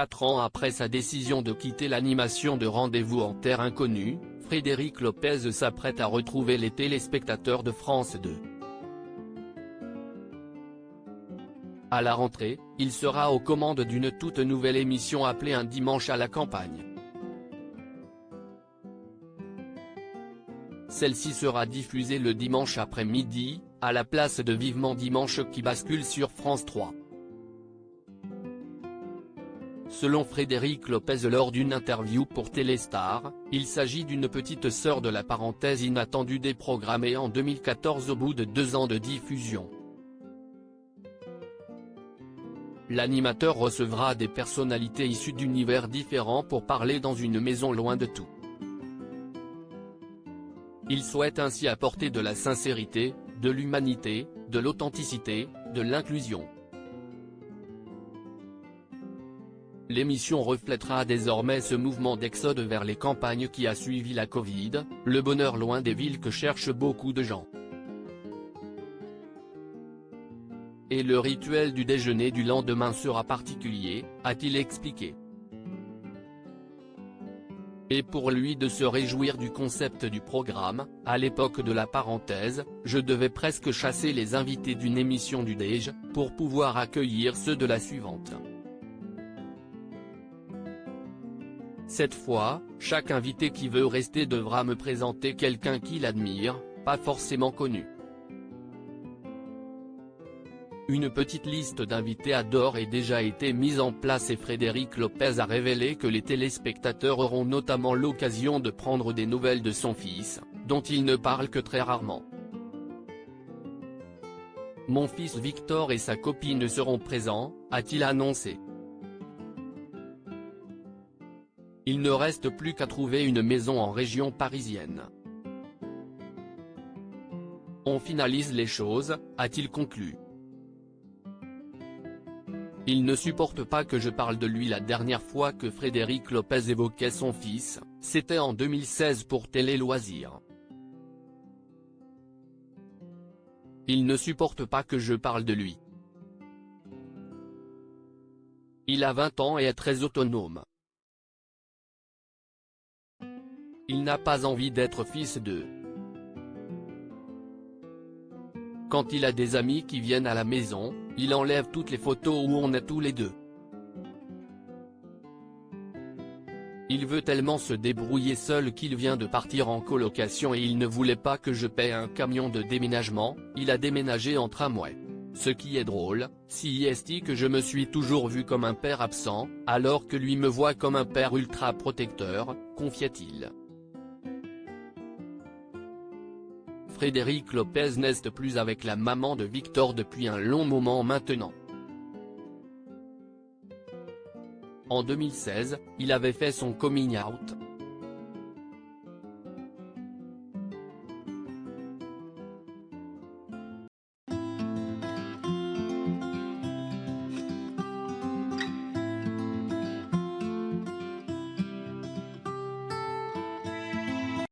4 ans après sa décision de quitter l'animation de Rendez-vous en terre inconnue, Frédéric Lopez s'apprête à retrouver les téléspectateurs de France 2. À la rentrée, il sera aux commandes d'une toute nouvelle émission appelée Un dimanche à la campagne. Celle-ci sera diffusée le dimanche après-midi, à la place de Vivement Dimanche qui bascule sur France 3. Selon Frédéric Lopez lors d'une interview pour Téléstar, il s'agit d'une petite sœur de la parenthèse inattendue déprogrammée en 2014 au bout de 2 ans de diffusion. L'animateur recevra des personnalités issues d'univers différents pour parler dans une maison loin de tout. Il souhaite ainsi apporter de la sincérité, de l'humanité, de l'authenticité, de l'inclusion. L'émission reflètera désormais ce mouvement d'exode vers les campagnes qui a suivi la Covid, le bonheur loin des villes que cherchent beaucoup de gens. Et le rituel du déjeuner du lendemain sera particulier, a-t-il expliqué. Et pour lui de se réjouir du concept du programme, à l'époque de la parenthèse, je devais presque chasser les invités d'une émission du déj, pour pouvoir accueillir ceux de la suivante. Cette fois, chaque invité qui veut rester devra me présenter quelqu'un qu'il admire, pas forcément connu. Une petite liste d'invités a d'ores et déjà été mise en place et Frédéric Lopez a révélé que les téléspectateurs auront notamment l'occasion de prendre des nouvelles de son fils, dont il ne parle que très rarement. Mon fils Victor et sa copine seront présents, a-t-il annoncé. Il ne reste plus qu'à trouver une maison en région parisienne. On finalise les choses, a-t-il conclu. Il ne supporte pas que je parle de lui. La dernière fois que Frédéric Lopez évoquait son fils, c'était en 2016 pour Télé Loisirs. Il ne supporte pas que je parle de lui. Il a 20 ans et est très autonome. Il n'a pas envie d'être fils de. Quand il a des amis qui viennent à la maison, il enlève toutes les photos où on est tous les deux. Il veut tellement se débrouiller seul qu'il vient de partir en colocation et il ne voulait pas que je paie un camion de déménagement, il a déménagé en tramway. Ce qui est drôle, si est que je me suis toujours vu comme un père absent, alors que lui me voit comme un père ultra protecteur, confia-t-il. Frédéric Lopez n'est plus avec la maman de Victor depuis un long moment maintenant. En 2016, il avait fait son coming out,